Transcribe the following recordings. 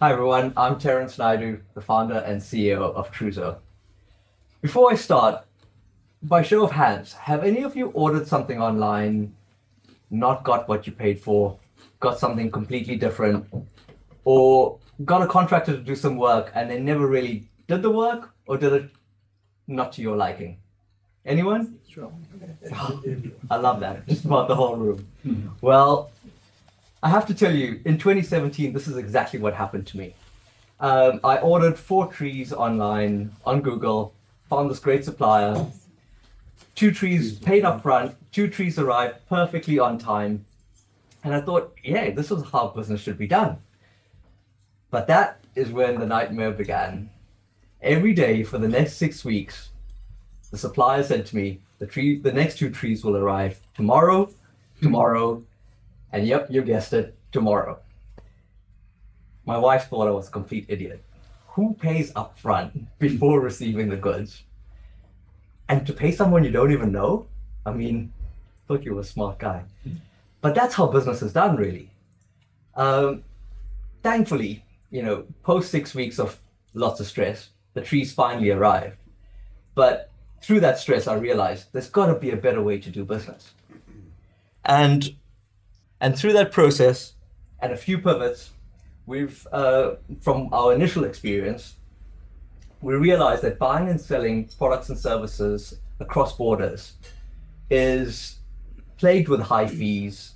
Hi everyone, I'm Terence Naidu, the founder and CEO of Truzo. Before I start, by show of hands, have any of you ordered something online, not got what you paid for, got something completely different, or got a contractor to do some work and they never really did the work or did it not to your liking? Anyone? Sure. I love that, just about the whole room. Well, I have to tell you, in 2017, this is exactly what happened to me. I ordered 4 trees online on Google, found this great supplier, 2 trees paid up front, 2 trees arrived perfectly on time. And I thought, yeah, this is how business should be done. But that is when the nightmare began. Every day for the next 6 weeks, the supplier said to me, the next 2 trees will arrive tomorrow, and yep, you guessed it, tomorrow. My wife thought I was a complete idiot. Who pays up front before receiving the goods? And to pay someone you don't even know? I mean, thought you were a smart guy. But that's how business is done, really. Thankfully, post 6 weeks of lots of stress, the trees finally arrived. But through that stress, I realized there's got to be a better way to do business. And through that process and a few pivots, we've, from our initial experience, we realized that buying and selling products and services across borders is plagued with high fees,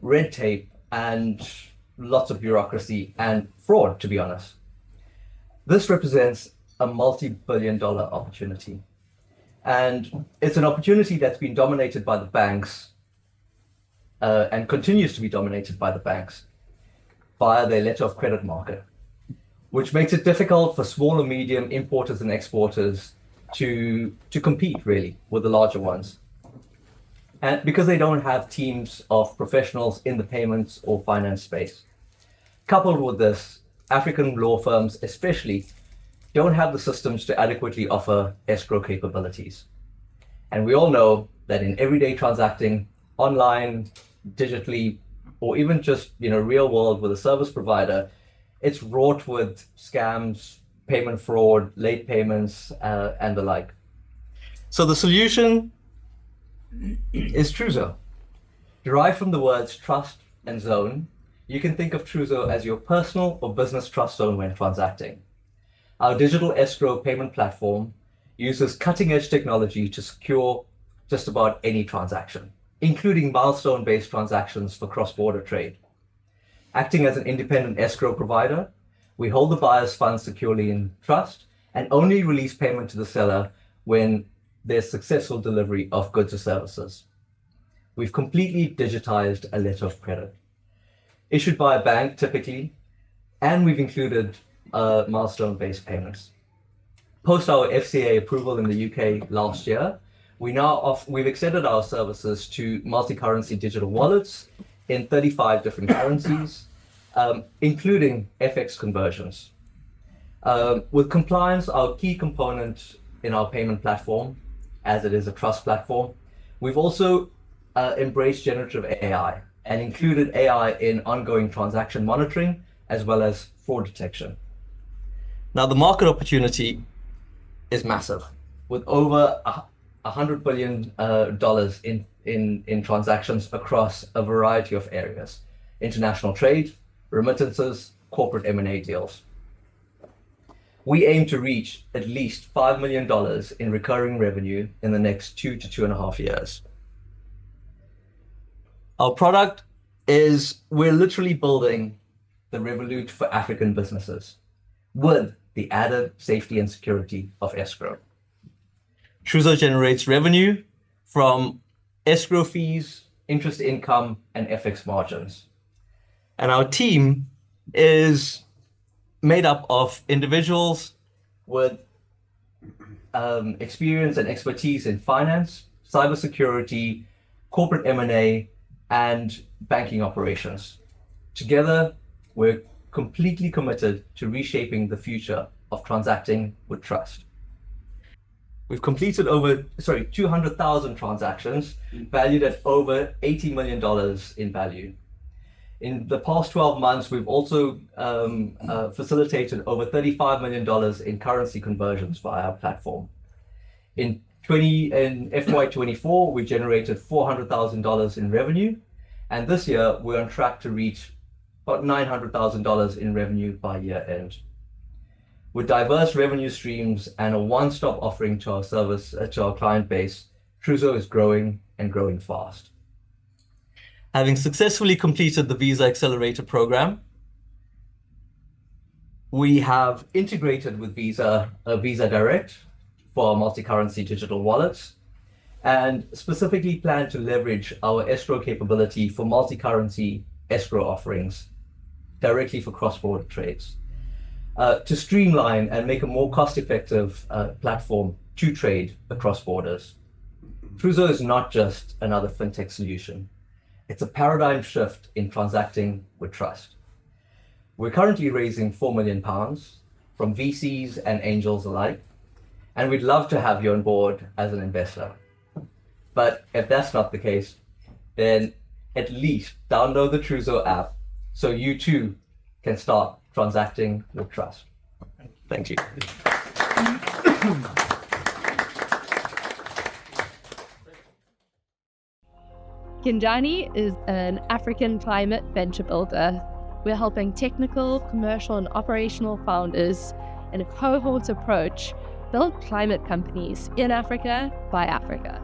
red tape, and lots of bureaucracy and fraud, to be honest. This represents a multi-billion-dollar opportunity. And it's an opportunity that's been dominated by the banks and continues to be dominated by the banks via their letter of credit market, which makes it difficult for small and medium importers and exporters to compete really with the larger ones. And because they don't have teams of professionals in the payments or finance space. Coupled with this, African law firms especially don't have the systems to adequately offer escrow capabilities. And we all know that in everyday transacting, online, digitally, or even just real world with a service provider, it's wrought with scams, payment fraud, late payments, and the like. So the solution is Truzo. Derived from the words trust and zone, you can think of Truzo as your personal or business trust zone when transacting. Our digital escrow payment platform uses cutting-edge technology to secure just about any transaction, including milestone-based transactions for cross-border trade. Acting as an independent escrow provider, we hold the buyer's funds securely in trust and only release payment to the seller when there's successful delivery of goods or services. We've completely digitized a letter of credit, issued by a bank typically, and we've included milestone-based payments. Post our FCA approval in the UK last year, we've extended our services to multi-currency digital wallets in 35 different currencies, including FX conversions. With compliance, our key component in our payment platform, as it is a trust platform, we've also embraced generative AI and included AI in ongoing transaction monitoring as well as fraud detection. Now, the market opportunity is massive, with over $100 billion in transactions across a variety of areas: international trade, remittances, corporate M&A deals. We aim to reach at least $5 million in recurring revenue in the next 2 to 2.5 years. Our product is, we're literally building the Revolut for African businesses with the added safety and security of escrow. Truzo generates revenue from escrow fees, interest income, and FX margins. And our team is made up of individuals with experience and expertise in finance, cybersecurity, corporate M&A, and banking operations. Together, we're completely committed to reshaping the future of transacting with trust. We've completed 200,000 transactions valued at over $80 million in value. In the past 12 months, we've also facilitated over $35 million in currency conversions via our platform. In FY24, we generated $400,000 in revenue, and this year we're on track to reach about $900,000 in revenue by year end. With diverse revenue streams and a one-stop offering to our client base, Truzo is growing and growing fast. Having successfully completed the Visa Accelerator program, we have integrated with Visa Direct for our multi-currency digital wallets, and specifically plan to leverage our escrow capability for multi-currency escrow offerings directly for cross-border trades, to streamline and make a more cost-effective platform to trade across borders. Truzo is not just another fintech solution. It's a paradigm shift in transacting with trust. We're currently raising £4 million from VCs and angels alike, and we'd love to have you on board as an investor. But if that's not the case, then at least download the Truzo app so you too can start transacting with trust. Thank you. Kinjani is an African climate venture builder. We're helping technical, commercial, and operational founders in a cohort approach build climate companies in Africa by Africa.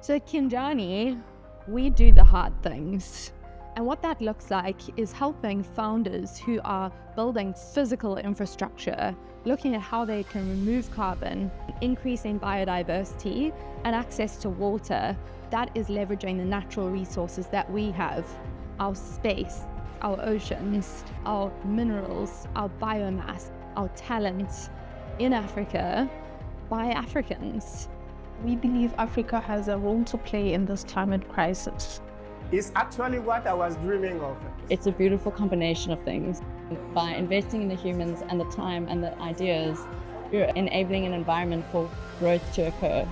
So at Kinjani, we do the hard things. And what that looks like is helping founders who are building physical infrastructure, looking at how they can remove carbon, increasing biodiversity and access to water. That is leveraging the natural resources that we have, our space, our oceans, our minerals, our biomass, our talents in Africa by Africans. We believe Africa has a role to play in this climate crisis. It's actually what I was dreaming of. It's a beautiful combination of things. By investing in the humans and the time and the ideas, you're enabling an environment for growth to occur,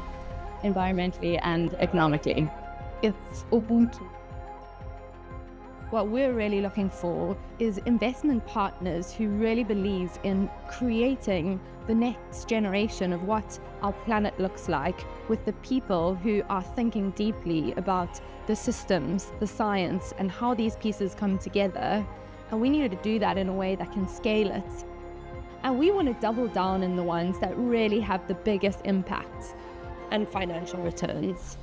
environmentally and economically. It's Ubuntu. What we're really looking for is investment partners who really believe in creating the next generation of what our planet looks like, with the people who are thinking deeply about the systems, the science, and how these pieces come together. And we needed to do that in a way that can scale it. And we want to double down in the ones that really have the biggest impact and financial returns.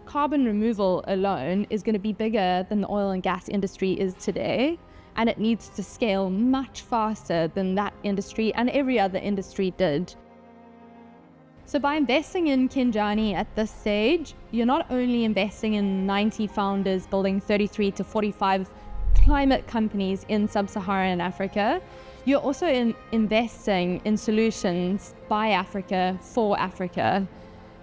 Carbon removal alone is going to be bigger than the oil and gas industry is today, and it needs to scale much faster than that industry and every other industry did. So by investing in Kinjani at this stage, you're not only investing in 90 founders building 33 to 45 climate companies in sub-Saharan Africa, you're also investing in solutions by Africa for Africa.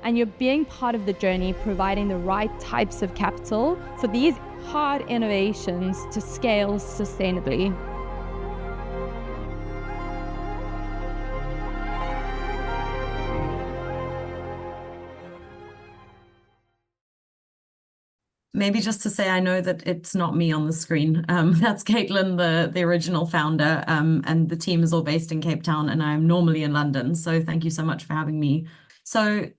And you're being part of the journey, providing the right types of capital for these hard innovations to scale sustainably. Maybe just to say, I know that it's not me on the screen. That's Caitlin, the original founder, and the team is all based in Cape Town, and I'm normally in London. So thank you so much for having me. So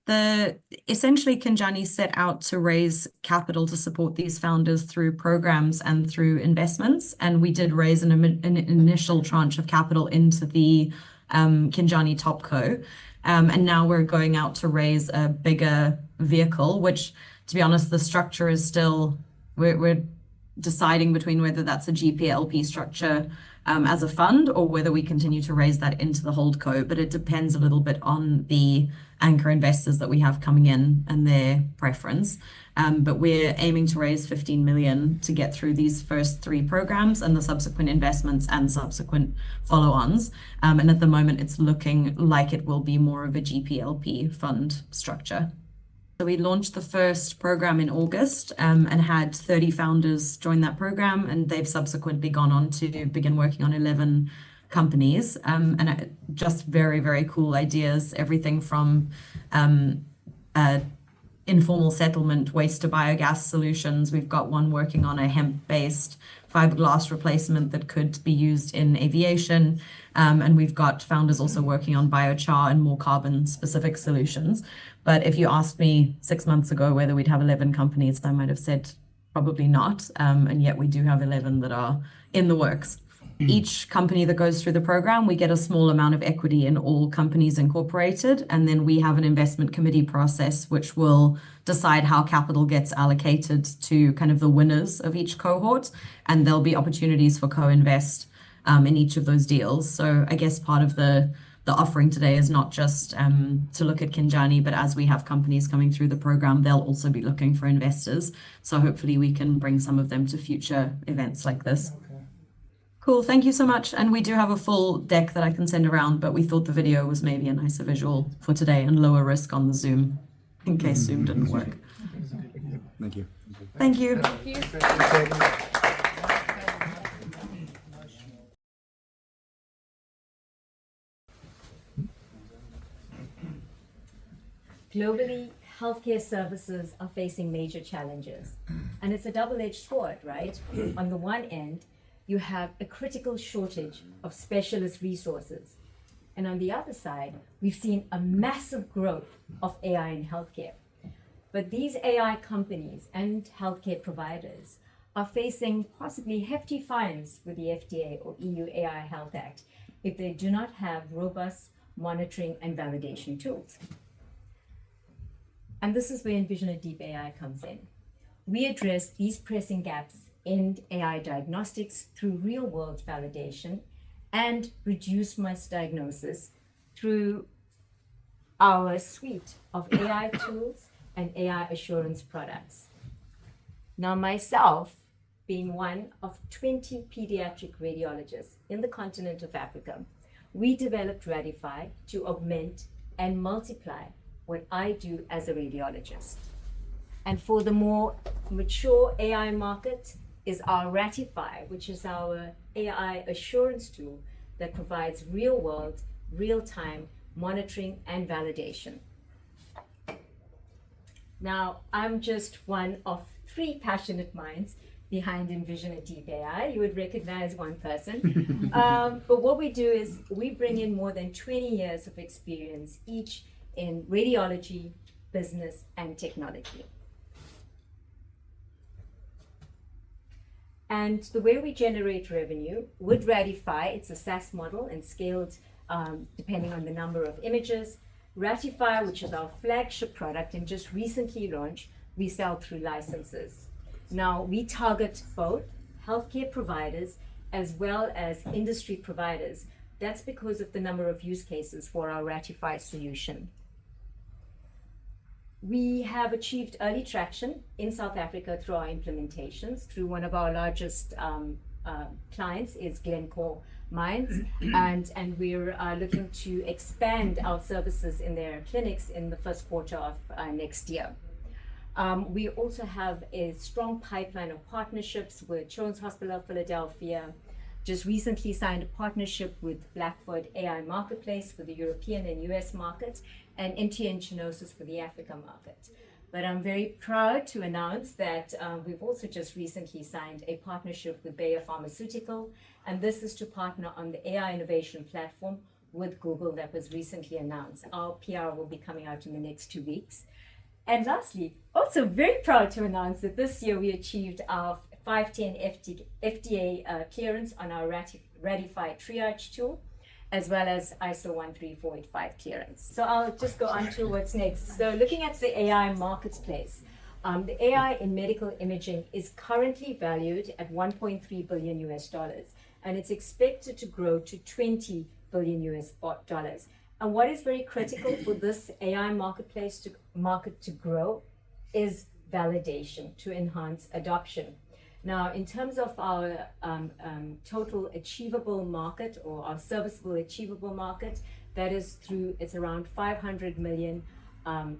essentially Kinjani set out to raise capital to support these founders through programs and through investments. And we did raise an initial tranche of capital into the Kinjani Topco. And now we're going out to raise a bigger vehicle, which, to be honest, the structure is still, we're deciding between whether that's a GPLP structure as a fund or whether we continue to raise that into the holdco. But it depends a little bit on the anchor investors that we have coming in and their preference. But we're aiming to raise 15 million to get through these first 3 programs and the subsequent investments and subsequent follow-ons. And at the moment, it's looking like it will be more of a GPLP fund structure. So we launched the first program in August and had 30 founders join that program, and they've subsequently gone on to begin working on 11 companies, and just very, very cool ideas, everything from informal settlement waste to biogas solutions. We've got one working on a hemp-based fiberglass replacement that could be used in aviation. And we've got founders also working on biochar and more carbon-specific solutions. But if you asked me 6 months ago whether we'd have 11 companies, I might have said probably not. And yet we do have 11 that are in the works. Each company that goes through the program, we get a small amount of equity in all companies incorporated. And then we have an investment committee process, which will decide how capital gets allocated to kind of the winners of each cohort. And there'll be opportunities for co-invest in each of those deals. So I guess part of the offering today is not just to look at Kinjani, but as we have companies coming through the program, they'll also be looking for investors. So hopefully we can bring some of them to future events like this. Cool, thank you so much. And we do have a full deck that I can send around, but we thought the video was maybe a nicer visual for today and lower risk on the Zoom in case Zoom didn't work. Thank you. Thank you. Globally, healthcare services are facing major challenges. And it's a double-edged sword, right? On the one end, you have a critical shortage of specialist resources. And on the other side, we've seen a massive growth of AI in healthcare. But these AI companies and healthcare providers are facing possibly hefty fines with the FDA or EU AI Health Act if they do not have robust monitoring and validation tools. And this is where Envision a Deep AI comes in. We address these pressing gaps in AI diagnostics through real-world validation and reduce misdiagnosis through our suite of AI tools and AI assurance products. Now, myself, being one of 20 pediatric radiologists in the continent of Africa, we developed Radify to augment and multiply what I do as a radiologist. And for the more mature AI market is our Ratify, which is our AI assurance tool that provides real-world, real-time monitoring and validation. Now, I'm just one of 3 passionate minds behind Envision a Deep AI. You would recognize one person. But what we do is we bring in more than 20 years of experience each in radiology, business, and technology. And the way we generate revenue with Radify, it's a SaaS model and scaled depending on the number of images. Ratify, which is our flagship product and just recently launched, we sell through licenses. Now, we target both healthcare providers as well as industry providers. That's because of the number of use cases for our Ratify solution. We have achieved early traction in South Africa through our implementations. Through one of our largest clients is Glencore Mines, and we're looking to expand our services in their clinics in the first quarter of next year. We also have a strong pipeline of partnerships with Children's Hospital of Philadelphia. Just recently signed a partnership with Blackford AI Marketplace for the European and US market, and MTN Genosis for the Africa market. But I'm very proud to announce that we've also just recently signed a partnership with Bayer Pharmaceutical, and this is to partner on the AI innovation platform with Google that was recently announced. Our PR will be coming out in the next 2 weeks. And lastly, also very proud to announce that this year we achieved our 510 FDA clearance on our Radify triage tool, as well as ISO 13485 clearance. So I'll just go on to what's next. So looking at the AI marketplace, the AI in medical imaging is currently valued at $1.3 billion US, and it's expected to grow to $20 billion US. And what is very critical for this AI marketplace market to grow is validation to enhance adoption. Now, in terms of our total achievable market or our serviceable achievable market, that is it's around $500 million and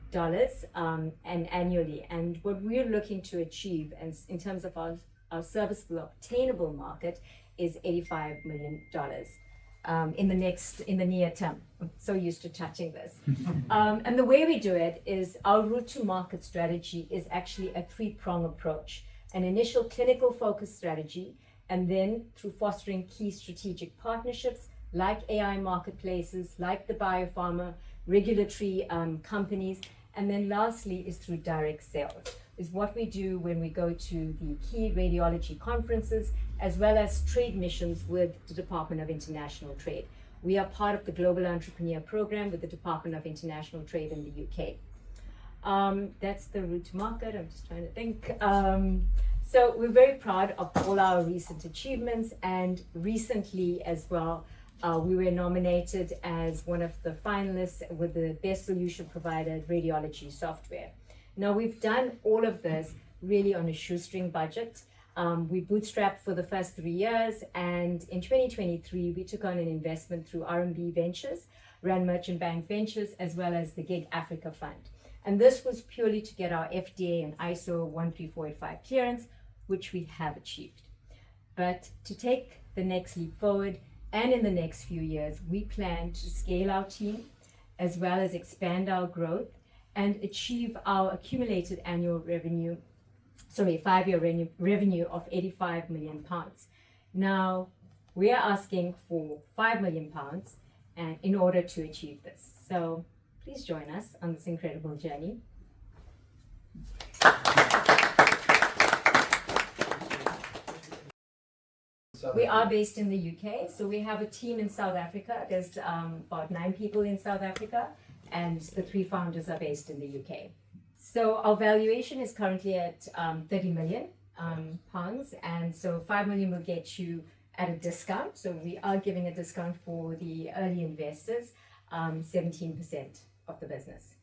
annually. And what we're looking to achieve in terms of our serviceable obtainable market is $85 million. in the near term. I'm so used to touching this. And the way we do it is our route to market strategy is actually a three-prong approach: an initial clinical focus strategy, and then through fostering key strategic partnerships like AI marketplaces, like the biopharma, regulatory companies, and then lastly is through direct sales, is what we do when we go to the key radiology conferences, as well as trade missions with the Department of International Trade. We are part of the Global Entrepreneur Program with the Department of International Trade in the UK. That's the route to market. I'm just trying to think. So we're very proud of all our recent achievements, and recently as well, we were nominated as one of the finalists with the Best Solution Provider Radiology Software. Now, we've done all of this really on a shoestring budget. We bootstrapped for the first 3 years, and in 2023, we took on an investment through RMB Ventures, Rand Merchant Bank Ventures, as well as the Gig Africa Fund. And this was purely to get our FDA and ISO 13485 clearance, which we have achieved. But to take the next leap forward, and in the next few years, we plan to scale our team, as well as expand our growth and achieve our accumulated annual revenue, 5-year revenue of 85 million pounds. Now, we are asking for 5 million pounds in order to achieve this. So please join us on this incredible journey. We are based in the UK, so we have a team in South Africa. There's about 9 people in South Africa, and the 3 founders are based in the UK. So our valuation is currently at 30 million pounds, and so 5 million will get you at a discount. So we are giving a discount for the early investors, 17% of the business.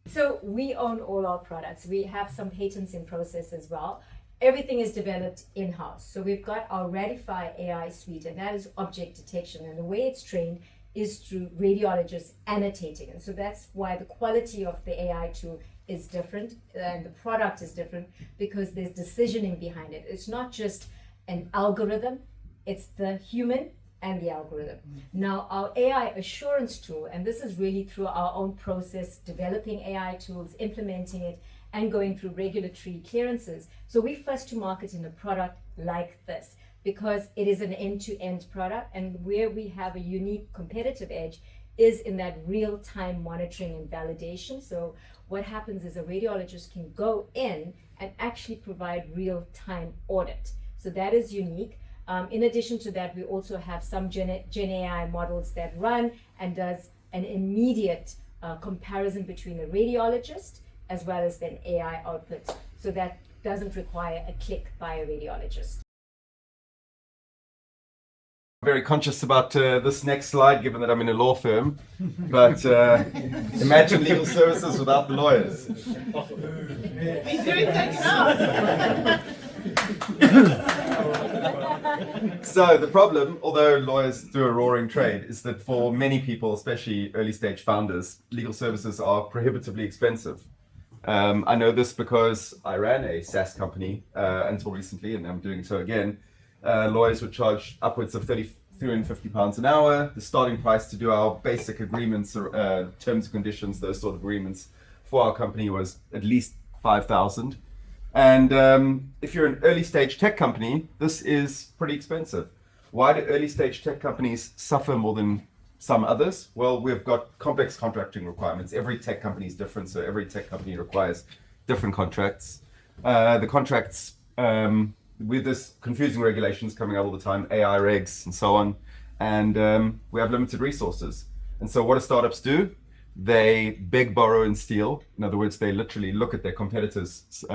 So we own all our products. We have some patents in process as well. Everything is developed in-house. So we've got our Radify AI suite, and that is object detection. And the way it's trained is through radiologists annotating. And so that's why the quality of the AI tool is different and the product is different, because there's decisioning behind it. It's not just an algorithm, it's the human and the algorithm. Now, our AI assurance tool, and this is really through our own process, developing AI tools, implementing it, and going through regulatory clearances. So we first to market in a product like this, because it is an end-to-end product, and where we have a unique competitive edge is in that real-time monitoring and validation. So what happens is a radiologist can go in and actually provide real-time audit. So that is unique. In addition to that, we also have some Gen AI models that run and does an immediate comparison between a radiologist as well as an AI output. So that doesn't require a click by a radiologist. Very conscious about this next slide, given that I'm in a law firm, but imagine legal services without the lawyers. So the problem, although lawyers do a roaring trade, is that for many people, especially early stage founders, legal services are prohibitively expensive. I know this because I ran a SaaS company until recently, and I'm doing so again. Lawyers would charge upwards of £350 an hour. The starting price to do our basic agreements, terms and conditions, those sort of agreements for our company was at least £5,000. And if you're an early stage tech company, this is pretty expensive. Why do early stage tech companies suffer more than some others? Well, we've got complex contracting requirements. Every tech company is different, so every tech company requires different contracts. The contracts, with this confusing regulations coming out all the time, AI regs and so on, and we have limited resources. And so what do startups do? They beg, borrow, and steal. In other words, they literally look at their competitors.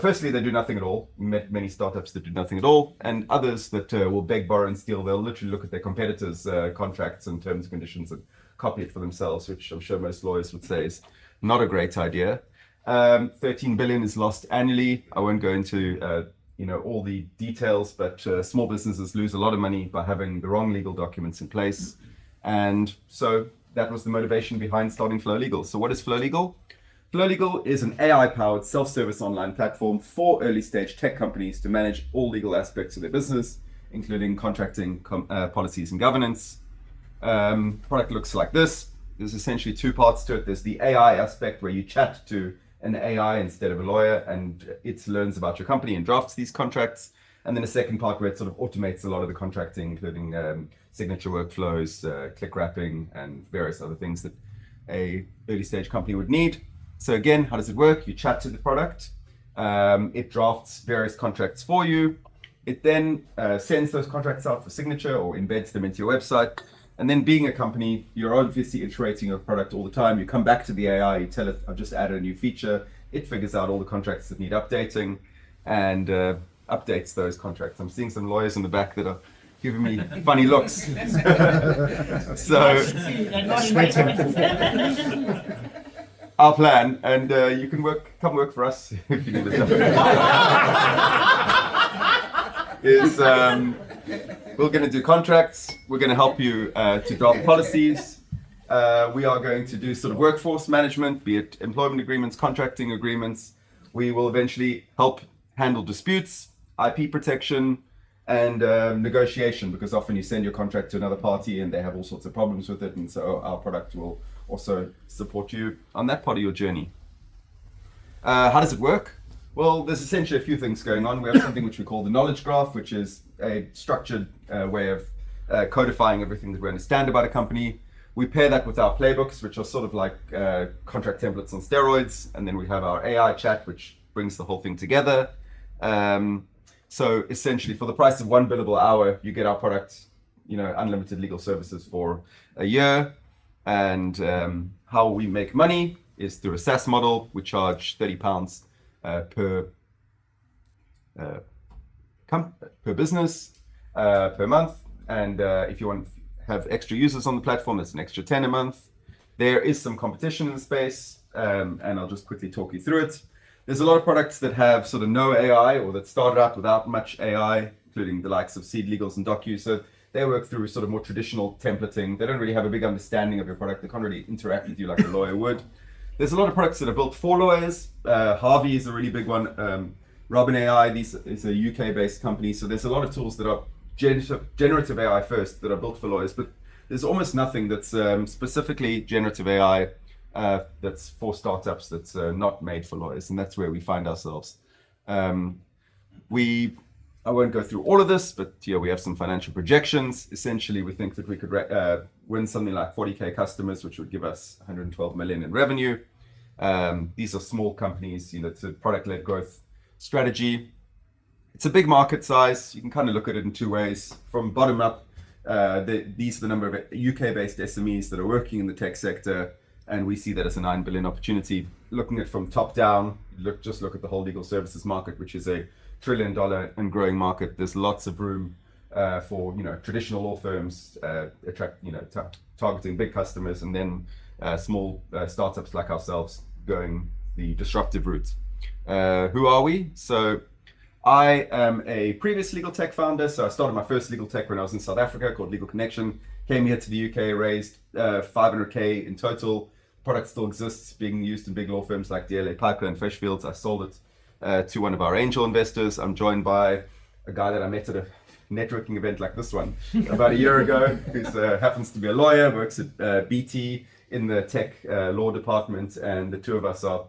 Firstly, they do nothing at all. We met many startups that do nothing at all, and others that will beg, borrow, and steal. They'll literally look at their competitors' contracts and terms and conditions and copy it for themselves, which I'm sure most lawyers would say is not a great idea. 13 billion is lost annually. I won't go into all the details, but small businesses lose a lot of money by having the wrong legal documents in place. And so that was the motivation behind starting Flow Legal. So what is Flow Legal? Flow Legal is an AI-powered self-service online platform for early-stage tech companies to manage all legal aspects of their business including contracting policies and governance. Product looks like this. There's essentially two parts to it. There's the AI aspect where you chat to an AI instead of a lawyer, and it learns about your company and drafts these contracts. And then a second part where it sort of automates a lot of the contracting, including signature workflows, click wrapping, and various other things that a early stage company would need. So again, how does it work? You chat to the product. It drafts various contracts for you. It then sends those contracts out for signature or embeds them into your website. And then being a company, you're obviously iterating your product all the time. You come back to the AI, you tell it, I've just added a new feature. It figures out all the contracts that need updating and updates those contracts. I'm seeing some lawyers in the back that are giving me funny looks. So our plan, and you can come work for us if you need it. Is we're going to do contracts. We're going to help you to draft policies. We are going to do sort of workforce management, be it employment agreements, contracting agreements. We will eventually help handle disputes, IP protection, and negotiation, because often you send your contract to another party and they have all sorts of problems with it, and so our product will also support you on that part of your journey. How does it work? Well, there's essentially a few things going on. We have something which we call the knowledge graph, which is a structured way of codifying everything that we understand about a company. We pair that with our playbooks, which are sort of like contract templates on steroids. And then we have our AI chat, which brings the whole thing together. So essentially, for the price of one billable hour, you get our product, unlimited legal services for a year. And how we make money is through a SaaS model. We charge £30 per business per month, and if you want to have extra users on the platform, it's an extra 10 a month. There is some competition in the space, and I'll just quickly talk you through it. There's a lot of products that have sort of no AI, or that started out without much AI, including the likes of Seed Legals and Docu. So they work through sort of more traditional templating. They don't really have a big understanding of your product. They can't really interact with you like a lawyer would. There's a lot of products that are built for lawyers. Harvey is a really big one. Robin AI is a UK-based company. So there's a lot of tools that are generative AI first that are built for lawyers, but there's almost nothing that's specifically generative AI that's for startups that's not made for lawyers, and that's where we find ourselves. I won't go through all of this, but we have some financial projections. Essentially, we think that we could win something like 40K customers, which would give us 112 million in revenue. These are small companies, it's a product-led growth strategy. It's a big market size. You can kind of look at it in two ways. From bottom up, these are the number of UK-based SMEs that are working in the tech sector, and we see that as a 9 billion opportunity. Looking at from top down, just look at the whole legal services market, which is a $1 trillion and growing market. There's lots of room for traditional law firms targeting big customers, and then small startups like ourselves going the disruptive route. Who are we? So I am a previous legal tech founder. So I started my first legal tech when I was in South Africa, called Legal Connection. Came here to the UK, raised 500K in total. Product still exists, being used in big law firms like DLA Piper and Freshfields. I sold it to one of our angel investors. I'm joined by a guy that I met at a networking event like this one about a year ago, who happens to be a lawyer, works at BT in the tech law department, and the two of us are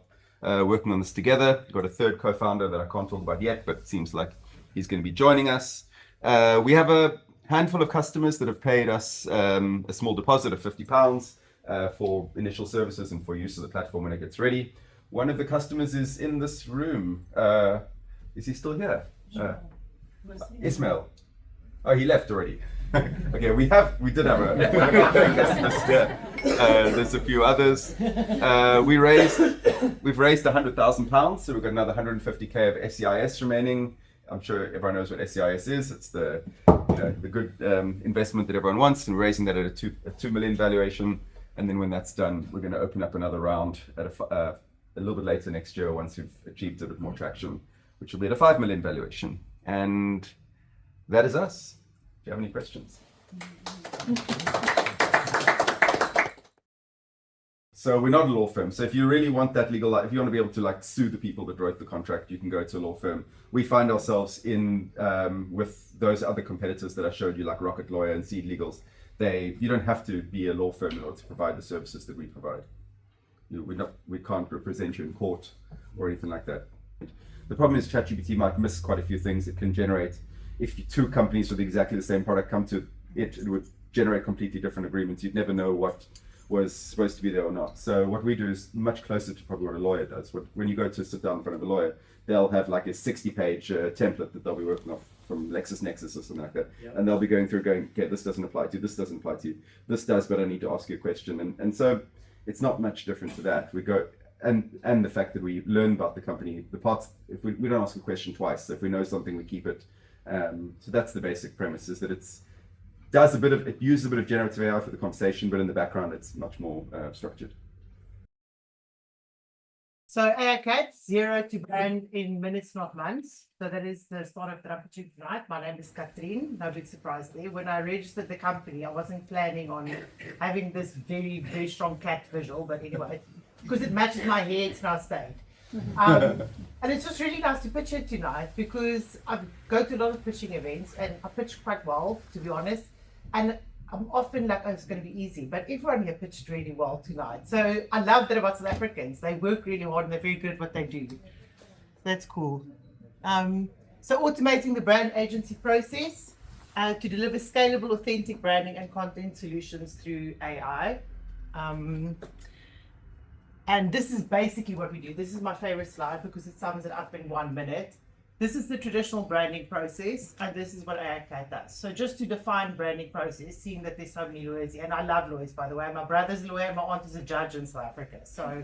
working on this together. We've got a third co-founder that I can't talk about yet, but it seems like he's going to be joining us. We have a handful of customers that have paid us a small deposit of £50 for initial services and for use of the platform when it gets ready. One of the customers is in this room. Is he still here? Ismail. Oh, he left already. Okay, we did have a customers here. There's a few others. We've raised £100,000, so we've got another 150K of SEIS remaining. I'm sure everyone knows what SEIS is. It's the good investment that everyone wants, and we're raising that at a 2 million valuation. And then when that's done, we're going to open up another round at a little bit later next year, once we've achieved a bit more traction, which will be at a 5 million valuation. And that is us. Do you have any questions? So we're not a law firm. So if you really want that legal, if you want to be able to like sue the people that wrote the contract, you can go to a law firm. We find ourselves in with those other competitors that I showed you, like Rocket Lawyer and Seed Legals. You don't have to be a law firm in order to provide the services that we provide. We can't represent you in court or anything like that. The problem is ChatGPT might miss quite a few things. It can generate, if two companies with exactly the same product come to it, it would generate completely different agreements. You'd never know what was supposed to be there or not. So what we do is much closer to probably what a lawyer does. When you go to sit down in front of a lawyer, they'll have like a 60-page template that they'll be working off from LexisNexis or something like that. Yep. And they'll be going through going, okay, this doesn't apply to you, this doesn't apply to you, this does, but I need to ask you a question. And so it's not much different to that. We go, and the fact that we learn about the company, the parts, if we don't ask a question twice, so if we know something, we keep it. So that's the basic premise, is that it uses a bit of generative AI for the conversation, but in the background, it's much more structured. So AICAT, 0 to brand in minutes, not months. So that is the startup that I put you tonight. My name is Katrien, no big surprise there. When I registered the company, I wasn't planning on having this very, very strong cat visual, but anyway, because it matches my hair, it's now stayed. And it's just really nice to pitch it tonight, because I go to a lot of pitching events and I pitch quite well, to be honest. And I'm often like, oh, it's going to be easy, but everyone here pitched really well tonight. So I love that about South Africans. They work really hard and they're very good at what they do. That's cool. So automating the brand agency process to deliver scalable, authentic branding and content solutions through AI. And this is basically what we do. This is my favorite slide because it sums it up in 1 minute. This is the traditional branding process, and this is what AICAT does. So just to define branding process, seeing that there's so many lawyers here, and I love lawyers, by the way. My brother's a lawyer, my aunt is a judge in South Africa. So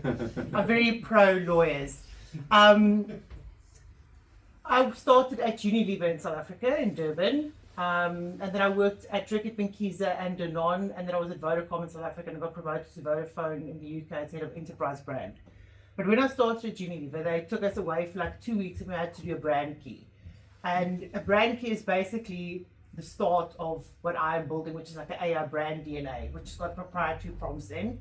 I'm very pro lawyers. I started at Unilever in South Africa, in Durban. And then I worked at Reckitt Benckiser and Danone, and then I was at Vodacom in South Africa and got promoted to Vodafone in the UK as head of enterprise brand. But when I started at Unilever, they took us away for like 2 weeks and we had to do a brand key. And a brand key is basically the start of what I'm building, which is like an AI brand DNA, which has got proprietary prompts in.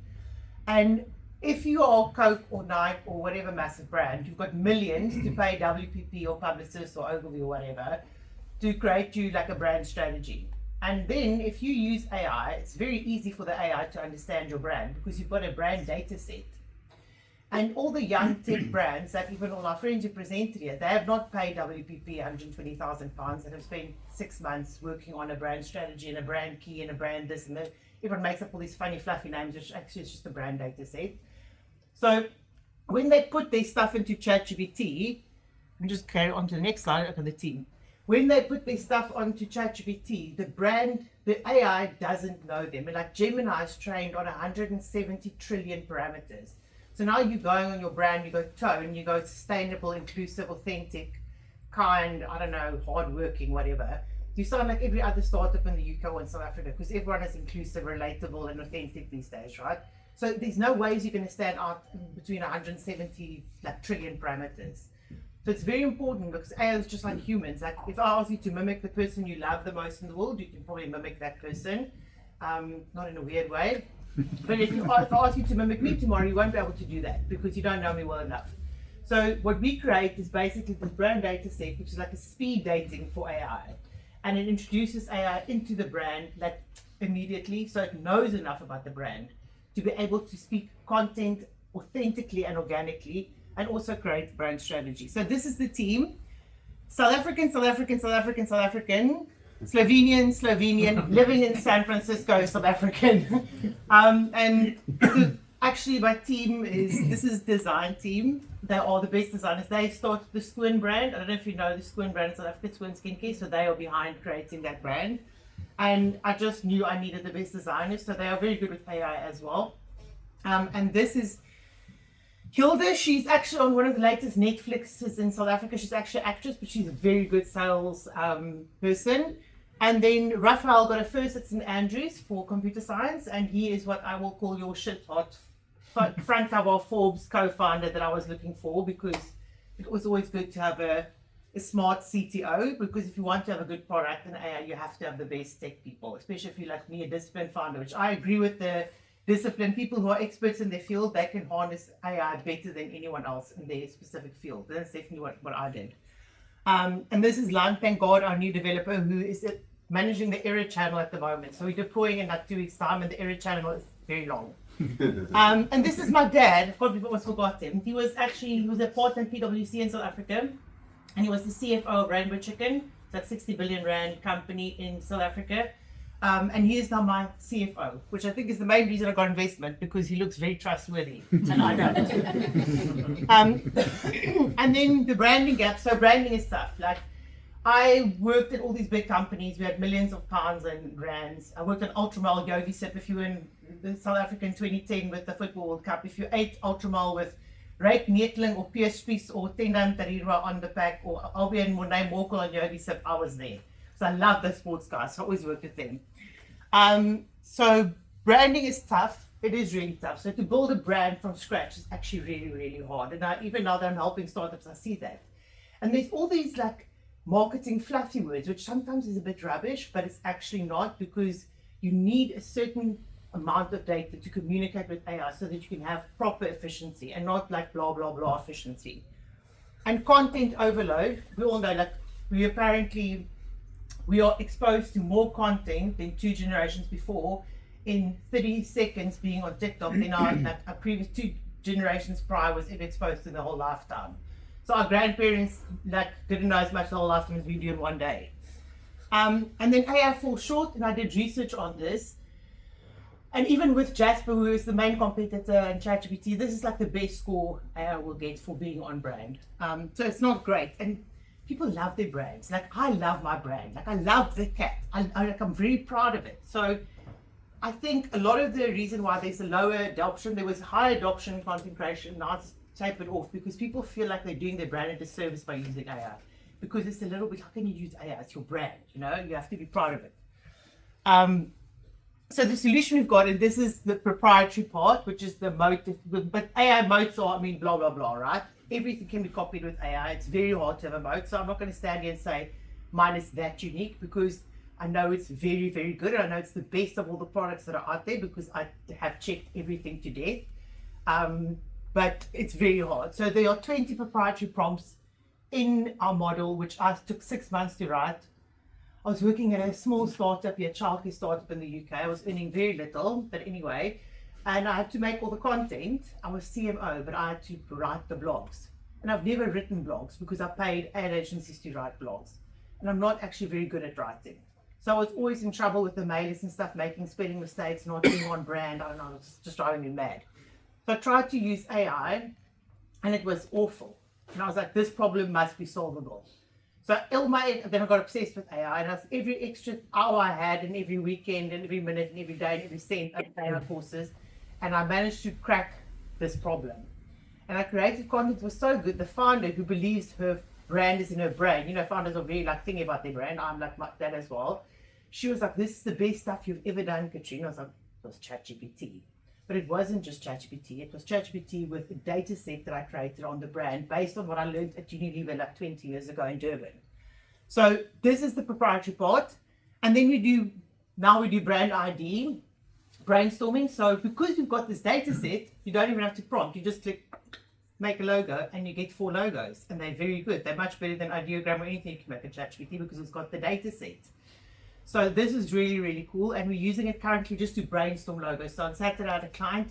And if you are Coke or Nike or whatever massive brand, you've got millions to pay WPP or Publicis or Ogilvy or whatever to create you like a brand strategy. And then if you use AI, it's very easy for the AI to understand your brand because you've got a brand data set. And all the young tech brands that even all our friends who presented here, they have not paid WPP £120,000 that have spent 6 months working on a brand strategy and a brand key and a brand this and that. Everyone makes up all these funny fluffy names, which actually is just a brand data set. So when they put their stuff into ChatGPT, and just carry on to the next slide, look at the team. When they put their stuff onto ChatGPT, the AI doesn't know them. And like Gemini is trained on 170 trillion parameters. So now you're going on your brand, you go tone, you go sustainable, inclusive, authentic, kind, I don't know, hardworking, whatever. You sound like every other startup in the UK or in South Africa because everyone is inclusive, relatable, and authentic these days, right? So there's no ways you're going to stand out between 170 trillion parameters. So it's very important because AI is just like humans. Like if I ask you to mimic the person you love the most in the world, you can probably mimic that person, not in a weird way. But if I ask you to mimic me tomorrow, you won't be able to do that because you don't know me well enough. So what we create is basically this brand data set, which is like a speed dating for AI. And it introduces AI into the brand like immediately, so it knows enough about the brand to be able to speak content authentically and organically, and also create brand strategy. So this is the team. South African, Slovenian, living in San Francisco, South African. Actually my team this is design team. They are the best designers. They started the Squin brand. I don't know if you know the Squin brand in South Africa, Squin Skincare, so they are behind creating that brand. And I just knew I needed the best designers, so they are very good with AI as well. And this is Hilda. She's actually on one of the latest Netflixes in South Africa. She's actually an actress, but she's a very good sales person. And then Raphael got a first at St. Andrews for computer science, and he is what I will call your shit hot front cover Forbes co-founder that I was looking for, because it was always good to have a smart CTO, because if you want to have a good product in AI, you have to have the best tech people, especially if you're like me, a disciplined founder, which I agree with the disciplined people who are experts in their field, they can harness AI better than anyone else in their specific field. That's definitely what I did. And this is Lime, thank God, our new developer who is managing the error channel at the moment. So we're deploying in like 2 weeks' time, and the error channel is very long. And this is my dad. God, we've almost forgot him. He was a partner in PwC in South Africa, and he was the CFO of Rainbow Chicken, that 60 billion rand company in South Africa. And he is now my CFO, which I think is the main reason I got investment, because he looks very trustworthy, and I don't. And then the branding gap. So branding is tough. Like, I worked at all these big companies. We had millions of pounds and rands. I worked at Ultramal Yogi Sip. If you were in South Africa in 2010 with the Football World Cup, if you ate Ultramal with Ryk Neetling or Piers Spies or Tendam Tarira on the pack, or Albion Monet Morkel on Yogi Sip, I was there. So I love the sports guys. So I always worked with them. So branding is tough. It is really tough. So to build a brand from scratch is actually really, really hard. And even now that I'm helping startups, I see that. And there's all these like marketing fluffy words, which sometimes is a bit rubbish, but it's actually not, because you need a certain amount of data to communicate with AI so that you can have proper efficiency and not like blah, blah, blah efficiency. And content overload, we all know, like, we are exposed to more content than 2 generations before in 30 seconds being on TikTok than our previous 2 generations prior was ever exposed to the whole lifetime. So our grandparents like didn't know as much the whole lifetime as we do in one day. And then AI falls short, and I did research on this. And even with Jasper, who is the main competitor in ChatGPT, this is like the best score AI will get for being on brand. So it's not great. And people love their brands. Like, I love my brand. Like, I love the cat. I'm very proud of it. So I think a lot of the reason why there's a lower adoption, there was high adoption in content creation, now it's tapered off, because people feel like they're doing their brand a disservice by using AI. Because it's a little bit, how can you use AI? It's your brand, you know? You have to be proud of it. So the solution we've got, and this is the proprietary part, which is the moat, but AI moats are, blah, blah, blah, right? Everything can be copied with AI. It's very hard to have a moat. So I'm not going to stand here and say mine is that unique, because I know it's very, very good. And I know it's the best of all the products that are out there, because I have checked everything to death. But it's very hard. So there are 20 proprietary prompts in our model, which I took 6 months to write. I was working at a small startup, a childcare startup in the UK. I was earning very little, but anyway. And I had to make all the content. I was CMO, but I had to write the blogs. And I've never written blogs because I paid ad agencies to write blogs. And I'm not actually very good at writing. So I was always in trouble with the mailers and stuff, making spelling mistakes, not being on brand. I don't know, it's just driving me mad. So I tried to use AI, and it was awful. And I was like, this problem must be solvable. So then I got obsessed with AI, and every extra hour I had, and every weekend, and every minute, and every day, and every cent, I paid AI courses. And I managed to crack this problem. And I created content that was so good. The founder, who believes her brand is in her brain, you know, founders are really like thinking about their brand. I'm like that as well. She was like, this is the best stuff you've ever done, Katrina. I was like, it was ChatGPT. But it wasn't just ChatGPT. It was ChatGPT with a data set that I created on the brand based on what I learned at Unilever like 20 years ago in Durban. So this is the proprietary part. And then we do brand ID, brainstorming. So because we've got this data set, you don't even have to prompt. You just click make a logo, and you get 4 logos, and they're very good. They're much better than Ideogram or anything you can make in ChatGPT, because it's got the data set. So this is really, really cool, and we're using it currently just to brainstorm logos. So on Saturday, I had a client.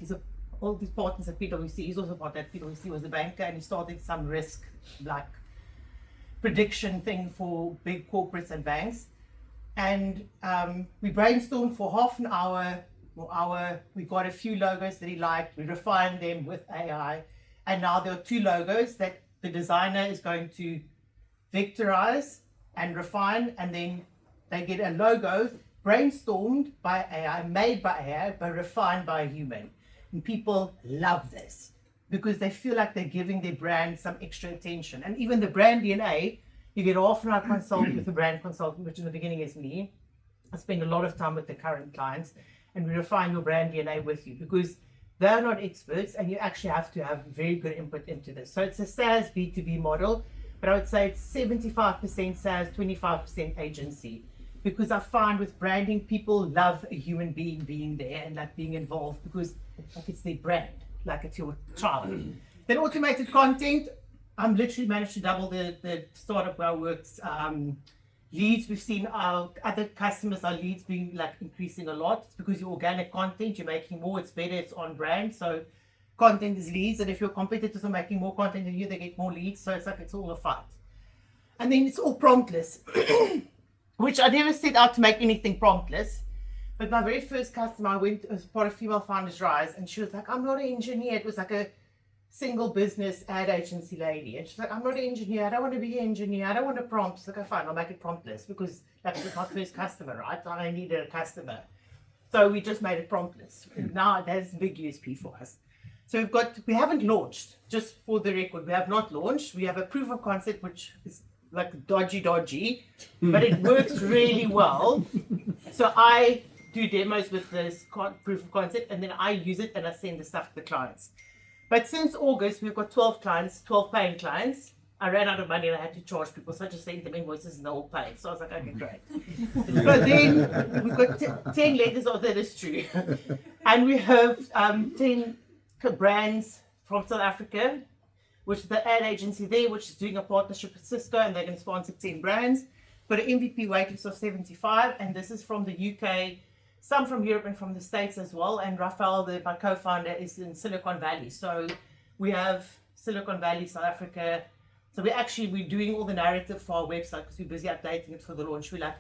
All these partners at PwC. He's also part at PwC, was a banker, and he started some risk like prediction thing for big corporates and banks. And we brainstormed for half an hour. We got a few logos that he liked. We refined them with AI. And now there are 2 logos that the designer is going to vectorize and refine. And then they get a logo brainstormed by AI, made by AI, but refined by a human. And people love this because they feel like they're giving their brand some extra attention. And even the brand DNA, you get half an hour consult with the brand consultant, which in the beginning is me. I spend a lot of time with the current clients, and we refine your brand DNA with you, because they're not experts, and you actually have to have very good input into this. So it's a SaaS B2B model, but I would say it's 75% SaaS, 25% agency, because I find with branding, people love a human being there and like being involved because like it's their brand, like it's your child. Then automated content, I'm literally managed to double the startup where I worked. Leads, we've seen our other customers, our leads being like increasing a lot. It's because your organic content, you're making more, it's better, it's on brand. So content is leads, and if your competitors are making more content than you, they get more leads. So it's like it's all a fight. And then it's all promptless, which I never set out to make anything promptless. But my very first customer, I went as part of Female Founders Rise, and she was like, I'm not an engineer. It was like a single business ad agency lady. And she's like, I'm not an engineer. I don't want to be an engineer. I don't want to prompt. She's like, okay, fine, I'll make it promptless because that was my first customer, right? And I needed a customer. So we just made it promptless. And now that's a big USP for us. So we haven't launched, just for the record, we have not launched. We have a proof of concept, which is like dodgy, but it works really well. So I do demos with this proof of concept, and then I use it and I send the stuff to the clients. But since August, we've got 12 clients, 12 paying clients. I ran out of money and I had to charge people, so I just sent them invoices and they all paid. So I was like, okay, great. So then we've got 10 letters of that is true. And we have 10 brands from South Africa, which is the ad agency there, which is doing a partnership with Cisco, and they're going to sponsor 10 brands. Got an MVP waitlist of 75, and this is from the UK, some from Europe and from the States as well. And Rafael, my co-founder, is in Silicon Valley. So we have Silicon Valley, South Africa. So we're doing all the narrative for our website because we're busy updating it for the launch. We're like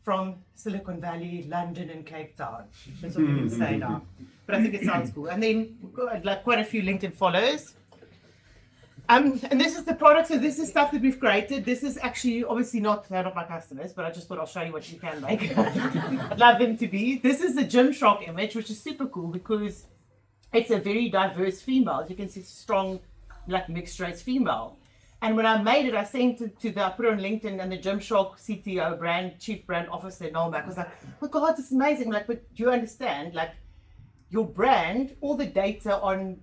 from Silicon Valley, London, and Cape Town. That's what we can say now. But I think it sounds cool. And then we've got like quite a few LinkedIn follows. And this is the product. So this is stuff that we've created. This is actually obviously they're not my customers, but I just thought I'll show you what you can make. I'd love them to be. This is the Gymshark image, which is super cool because it's a very diverse female. As you can see, strong, like mixed race female. And when I made it, I sent it I put it on LinkedIn, and the Gymshark CTO, chief brand officer, Noel was like, oh God, this is amazing. Like, but do you understand? Like, your brand, all the data on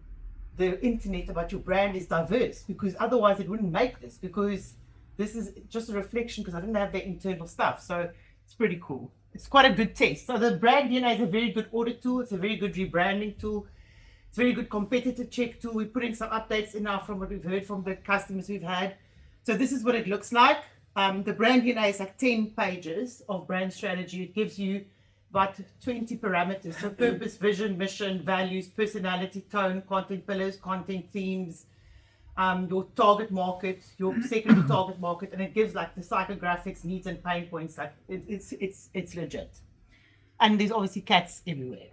the internet about your brand is diverse, because otherwise it wouldn't make this, because this is just a reflection, because I didn't have the internal stuff. So it's pretty cool. It's quite a good test. So the brand DNA is a very good audit tool. It's a very good rebranding tool. It's a very good competitor check tool. We're putting some updates in now from what we've heard from the customers we've had. So this is what it looks like. The brand DNA is like 10 pages of brand strategy. It gives you about 20 parameters. So purpose, vision, mission, values, personality, tone, content pillars, content themes, your target market, your secondary target market, and it gives like the psychographics, needs and pain points. Like it's legit. And there's obviously cats everywhere.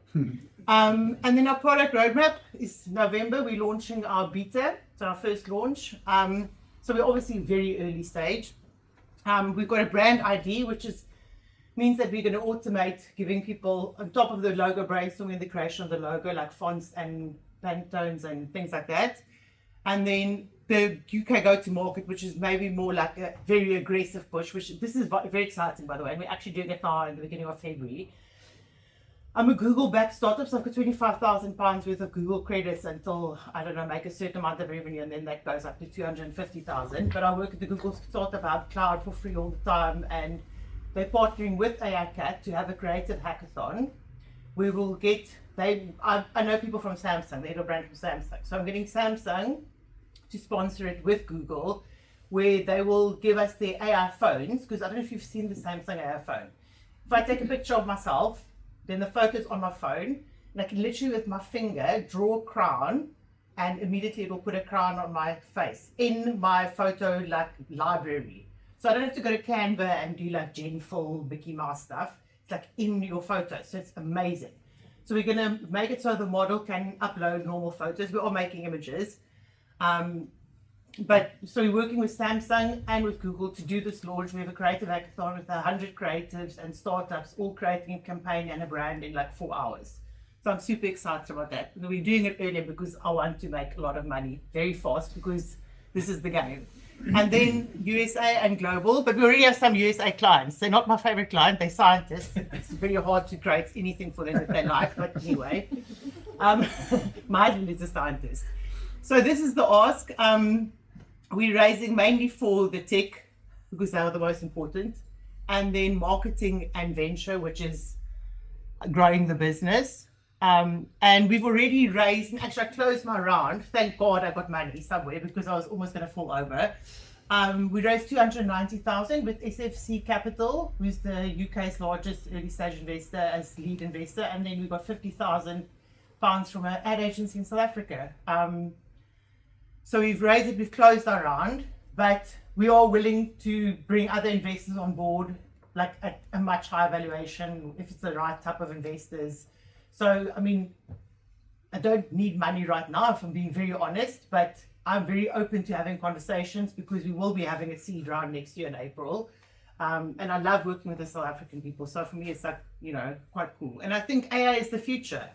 And then our product roadmap is November. We're launching our beta, so our first launch. So we're obviously very early stage. We've got a brand ID, which means that we're going to automate giving people on top of the logo brainstorming the creation of the logo, like fonts and Pantones and things like that. And then the UK go-to-market, which is maybe more like a very aggressive push, which this is very exciting, by the way. And we're actually doing it now in the beginning of February. I'm a Google-backed startup, so I've got £25,000 worth of Google credits until, I don't know, make a certain amount of revenue, and then that goes up to 250,000. But I work at the Google Startup Hub Cloud for free all the time, and they're partnering with AICAT to have a creative hackathon. We will get, I know people from Samsung, the head of brand from Samsung. So I'm getting Samsung to sponsor it with Google, where they will give us their AI phones, because I don't know if you've seen the Samsung AI phone. If I take a picture of myself, then the photo's on my phone, and I can literally with my finger draw a crown, and immediately it will put a crown on my face in my photo library. So I don't have to go to Canva and do like Genful Mickey Mouse stuff. It's like in your photo, so it's amazing. So we're gonna make it so the model can upload normal photos. We're all making images. But so we're working with Samsung and with Google to do this launch. We have a creative hackathon with 100 creatives and startups, all creating a campaign and a brand in like 4 hours. So I'm super excited about that. We're doing it earlier because I want to make a lot of money very fast, because this is the game. And then USA and global, but we already have some USA clients. They're not my favorite client, they're scientists. It's very hard to create anything for them that they like, but anyway. My husband is a scientist. So this is the ask. We're raising mainly for the tech, because they are the most important. and then marketing and venture, which is growing the business. And we've already raised, actually I closed my round, thank God I got money somewhere because I was almost going to fall over. We raised 290,000 with SACC Capital, who's the UK's largest early stage investor as lead investor, and then we got 50,000 pounds from an ad agency in South Africa. So we've raised it, we've closed our round, but we are willing to bring other investors on board, like at a much higher valuation, if it's the right type of investors. So, I mean, I don't need money right now, if I'm being very honest, but I'm very open to having conversations because we will be having a seed round next year in April. And I love working with the South African people. So for me, it's like, you know, quite cool. And I think AI is the future.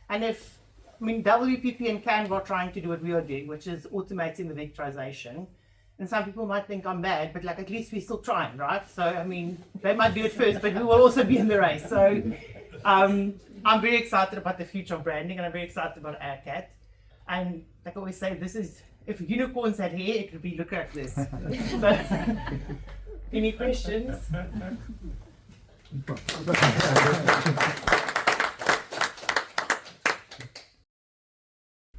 And if, I mean, WPP and Canva are trying to do what we are doing, which is automating the vectorization. And some people might think I'm bad, but like at least we're still trying, right? So, I mean, they might do it first, but we will also be in the race. So I'm very excited about the future of branding, and I'm very excited about AirCat. And like I always say, this is, if unicorns had hair, it would be look like this. So, any questions?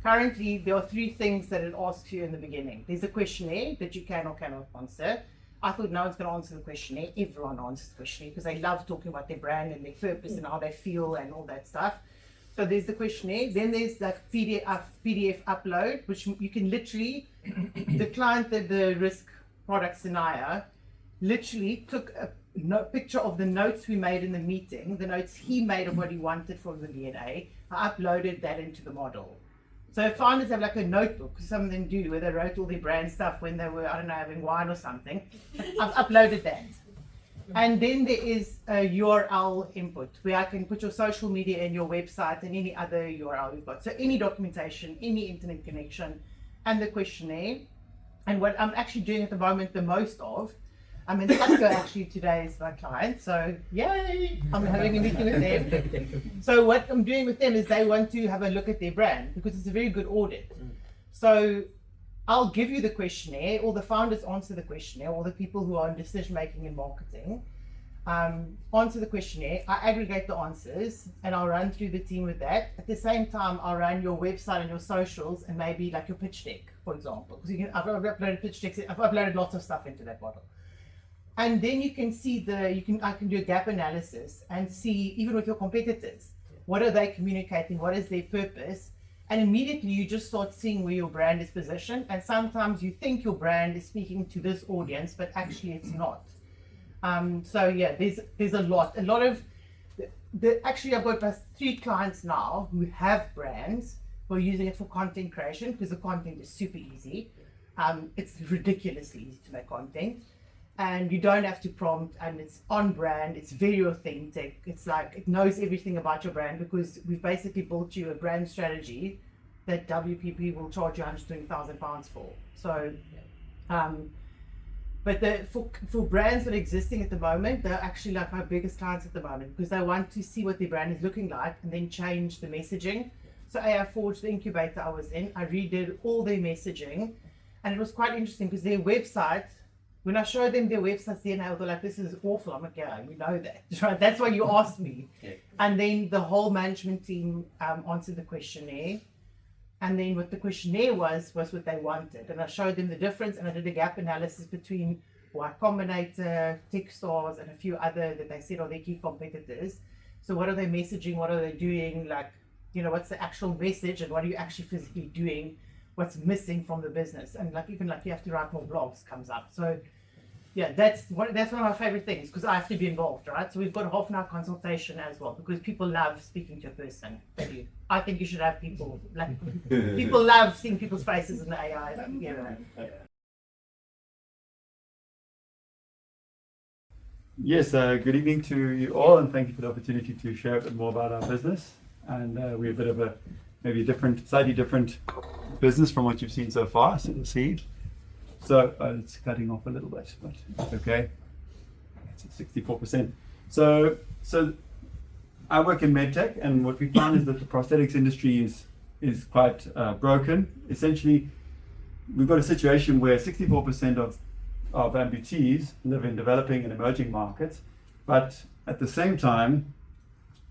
Currently, there are 3 things that it asks you in the beginning. There's a questionnaire that you can or cannot answer. I thought no one's going to answer the questionnaire. Everyone answers the questionnaire because they love talking about their brand and their purpose and how they feel and all that stuff. So there's the questionnaire. Then there's that PDF upload, which you can literally, the client that the risk product scenario literally took a picture of the notes we made in the meeting, the notes he made of what he wanted from the DNA. I uploaded that into the model. So founders have like a notebook, some of them do, where they wrote all their brand stuff when they were, I don't know, having wine or something. I've uploaded that. And then there is a URL input where I can put your social media and your website and any other URL you've got. So any documentation, any internet connection, and the questionnaire. And what I'm actually doing at the moment the most of, I'm in SACC actually today is my client, so yay, I'm having a meeting with them. So what I'm doing with them is they want to have a look at their brand because it's a very good audit. So I'll give you the questionnaire, all the founders answer the questionnaire, all the people who are in decision making and marketing answer the questionnaire. I aggregate the answers and I'll run through the team with that. At the same time, I'll run your website and your socials and maybe like your pitch deck, for example, because I've uploaded pitch decks, I've uploaded lots of stuff into that model. And then you can see I can do a gap analysis and see, even with your competitors, what are they communicating, what is their purpose, and immediately you just start seeing where your brand is positioned. And sometimes you think your brand is speaking to this audience, but actually it's not. So yeah, there's a lot of, actually I've got about 3 clients now who have brands who are using it for content creation because the content is super easy. It's ridiculously easy to make content. And you don't have to prompt, and it's on brand, it's very authentic. It's like, it knows everything about your brand because we've basically built you a brand strategy that WPP will charge you £120,000 for. So, but for brands that are existing at the moment, they're actually like my biggest clients at the moment because they want to see what their brand is looking like and then change the messaging. So AI Forge, the incubator I was in, I redid all their messaging, and it was quite interesting because their website, when I showed them their websites, they were like, this is awful. I'm like, yeah, we know that. Right? That's why you asked me. Okay. And then the whole management team answered the questionnaire. And then what the questionnaire was what they wanted. And I showed them the difference, and I did a gap analysis between Y Combinator, Techstars, and a few other that they said are their key competitors. So what are they messaging? What are they doing? Like, you know, what's the actual message and what are you actually physically doing? What's missing from the business? And like, even like you have to write more blogs comes up. So yeah, that's one of my favorite things because I have to be involved, right? So we've got a half an hour consultation as well because people love speaking to a person. They do. I think you should have people, like, people love seeing people's faces in the AI, you know. Yes, good evening to you all, and thank you for the opportunity to share a bit more about our business. And we're a bit of a, maybe slightly different business from what you've seen so far, so we'll see. So it's cutting off a little bit, but it's okay. It's at 64%. So I work in medtech, and what we found is that the prosthetics industry is quite broken. Essentially, we've got a situation where 64% of amputees live in developing and emerging markets, but at the same time,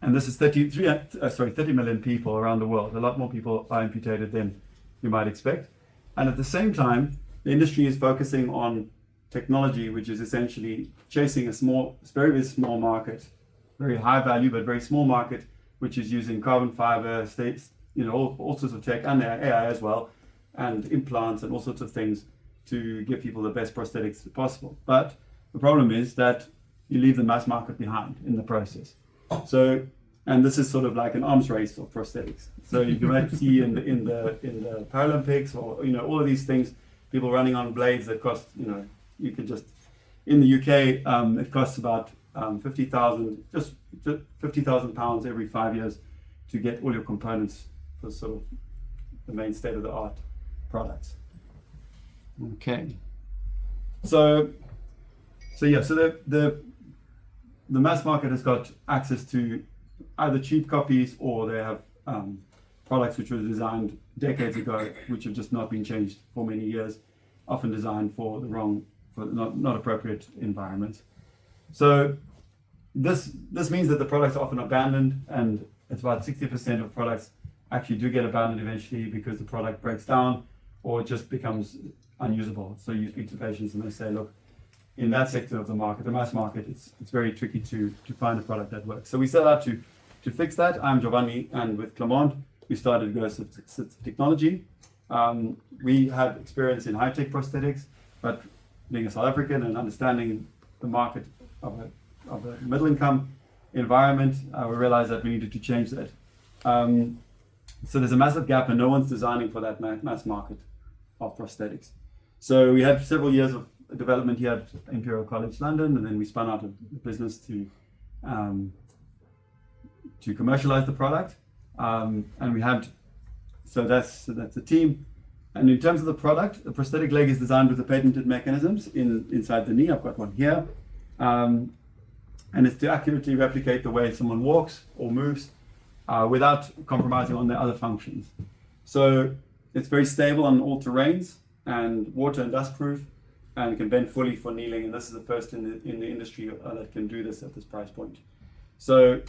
and this is 30 million people around the world, a lot more people are amputated than you might expect. And at the same time, the industry is focusing on technology, which is essentially chasing a very, very small market, very high value, but very small market, which is using carbon fiber, all sorts of tech, and AI as well, and implants and all sorts of things to give people the best prosthetics possible. But the problem is that you leave the mass market behind in the process. So, and this is sort of like an arms race of prosthetics. So you might see in the Paralympics, or all of these things, people running on blades that cost, you could just, in the UK, it costs about 50,000 pounds every 5 years to get all your components for sort of the main state-of-the-art products. Okay. So the mass market has got access to either cheap copies, or they have products which were designed decades ago, which have just not been changed for many years, often designed for not appropriate environments. So this means that the products are often abandoned, and it's about 60% of products actually do get abandoned eventually because the product breaks down or just becomes unusable. So you speak to patients and they say, look, in that sector of the market, the mass market, it's very tricky to find a product that works. So we set out to fix that. I'm Giovanni, and with Clement, we started Go-Assist Technology. We had experience in high-tech prosthetics, but being a South African and understanding the market of a middle-income environment, we realized that we needed to change that. So there's a massive gap, and no one's designing for that mass market of prosthetics. So we had several years of development here at Imperial College London, and then we spun out of the business to commercialize the product. And we had, so that's the team. And in terms of the product, the prosthetic leg is designed with the patented mechanisms inside the knee. I've got one here. And it's to accurately replicate the way someone walks or moves without compromising on their other functions. So it's very stable on all terrains and water and dust proof, and it can bend fully for kneeling. And this is the first in the industry that can do this at this price point. So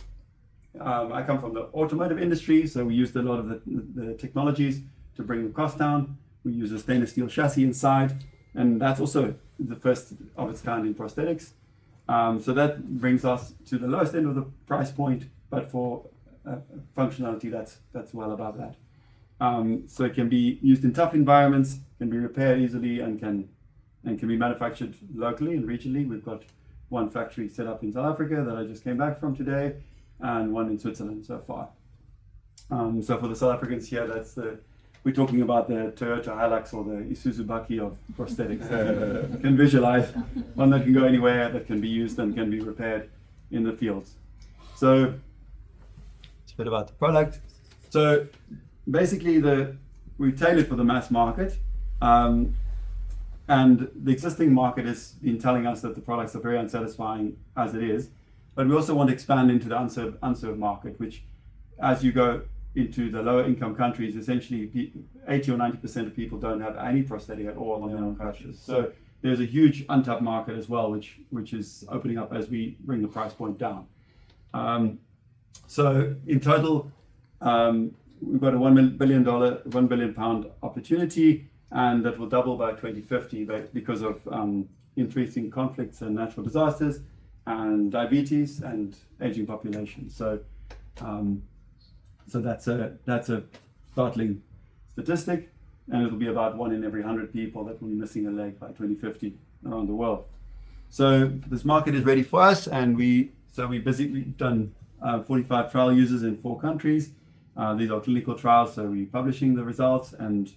I come from the automotive industry, so we used a lot of the technologies to bring the cost down. We use a stainless steel chassis inside, and that's also the first of its kind in prosthetics. So that brings us to the lowest end of the price point, but for functionality that's well above that. So it can be used in tough environments, can be repaired easily, and can be manufactured locally and regionally. We've got one factory set up in South Africa that I just came back from today, and one in Switzerland so far. So for the South Africans here, we're talking about the Toyota Hilux or the Isuzu Baki of prosthetics. You can visualize one that can go anywhere, that can be used and can be repaired in the fields. So it's a bit about the product. So basically we tailored for the mass market, and the existing market has been telling us that the products are very unsatisfying as it is, but we also want to expand into the unserved market, which, as you go into the lower income countries, essentially 80 or 90% of people don't have any prosthetic at all on their own crutches. So there's a huge untapped market as well, which is opening up as we bring the price point down. So in total, we've got a £1 billion opportunity, and that will double by 2050 because of increasing conflicts and natural disasters, and diabetes and aging population. So that's a startling statistic, and it'll be about 1 in every 100 people that will be missing a leg by 2050 around the world. So this market is ready for us, and we've done 45 trial users in 4 countries. These are clinical trials, so we're publishing the results and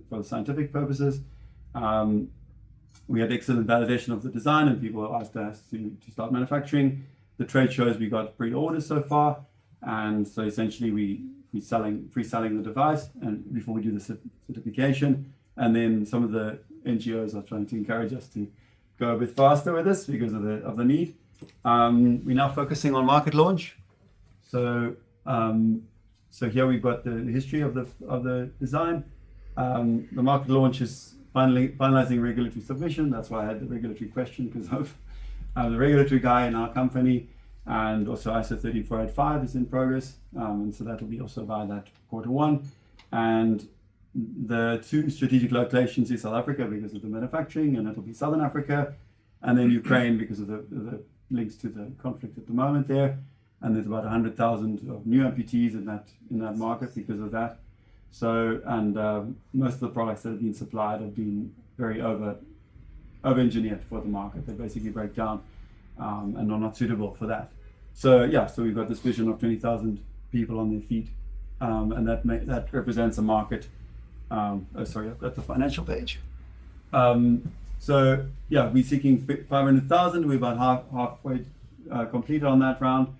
for scientific purposes. We had excellent validation of the design, and people asked us to start manufacturing. The trade shows, we got pre-orders so far, and so essentially we're pre-selling the device and before we do the certification. And then some of the NGOs are trying to encourage us to go a bit faster with this because of the need. We're now focusing on market launch. So here we've got the history of the design. The market launch is finalizing regulatory submission. That's why I had the regulatory question, because I'm the regulatory guy in our company, and also ISO 13485 is in progress, and so that will be also by that Q1. And the 2 strategic locations is South Africa because of the manufacturing, and it'll be Southern Africa, and then Ukraine because of the links to the conflict at the moment there. And there's about 100,000 of new amputees in that market because of that. So, and most of the products that have been supplied have been very over-engineered for the market. They basically break down and are not suitable for that. So yeah, so we've got this vision of 20,000 people on their feet, and that represents a market. Oh, sorry, I've got the financial page. So yeah, we're seeking 500,000. We're about halfway completed on that round.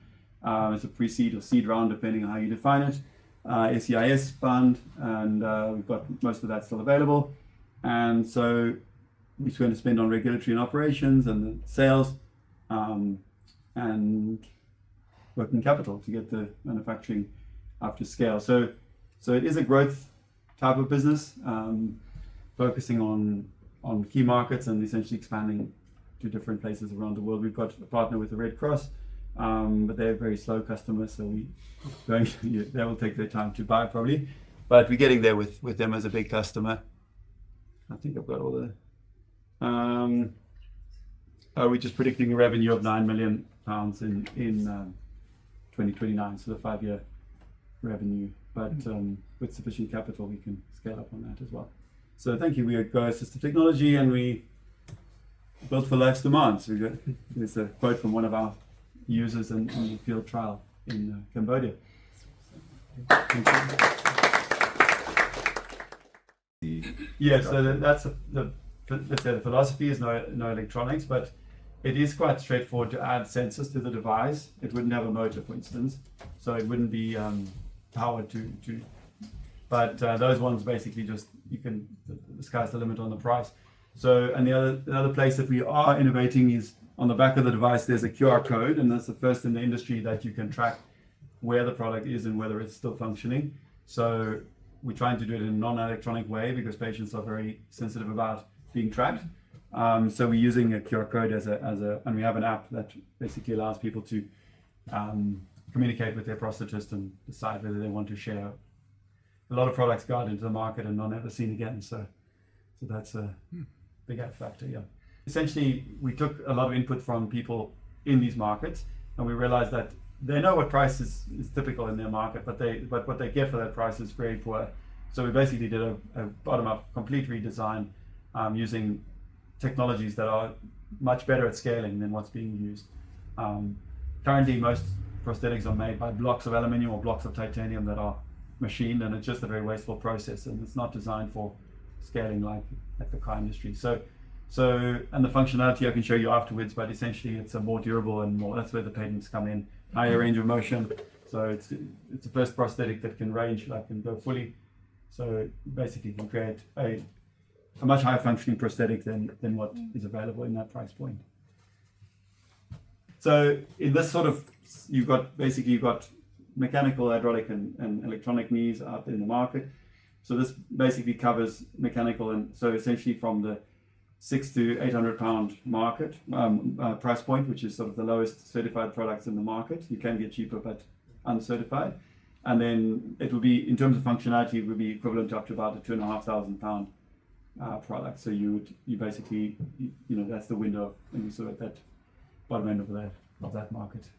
It's a pre-seed or seed round, depending on how you define it. SEIS fund, and we've got most of that still available. And so we're going to spend on regulatory and operations and the sales, and working capital to get the manufacturing up to scale. So it is a growth type of business, focusing on key markets and essentially expanding to different places around the world. We've got a partner with the Red Cross, but they're very slow customers, so they will take their time to buy probably. But we're getting there with them as a big customer. I think I've got all the. We're just predicting a revenue of £9 million in 2029, so the 5-year revenue. But with sufficient capital, we can scale up on that as well. So thank you. We are Go Assistive Technology, and we built for life's demands. There's a quote from one of our users in the field trial in Cambodia. Thank you. Yeah, so that's let's say the philosophy is no electronics, but it is quite straightforward to add sensors to the device. It wouldn't have a motor, for instance, so it wouldn't be powered to. But those ones basically just the sky's the limit on the price. So, and the other place that we are innovating is on the back of the device. There's a QR code, and that's the first in the industry that you can track where the product is and whether it's still functioning. So we're trying to do it in a non-electronic way because patients are very sensitive about being tracked. So we're using a QR code and we have an app that basically allows people to communicate with their prosthetist and decide whether they want to share. A lot of products go out into the market and are never seen again. So that's a big add factor, yeah. Essentially, we took a lot of input from people in these markets, and we realized that they know what price is typical in their market, but what they get for that price is very poor. So we basically did a bottom-up complete redesign using technologies that are much better at scaling than what's being used. Currently, most prosthetics are made by blocks of aluminium or blocks of titanium that are machined, and it's just a very wasteful process, and it's not designed for scaling like the car industry. So and the functionality I can show you afterwards, but essentially it's a more durable and more, that's where the patents come in, higher range of motion. So it's the first prosthetic that can range, like can go fully. So basically can create a much higher functioning prosthetic than what is available in that price point. So in this sort of, you've got mechanical, hydraulic, and electronic knees out in the market. So this basically covers mechanical, and so essentially from the £600 to £800 market price point, which is sort of the lowest certified products in the market. You can get cheaper, but uncertified. And then it will be, in terms of functionality, it would be equivalent to up to about a £2,500 product. So you basically, that's the window, and you sort of at that bottom end of that market.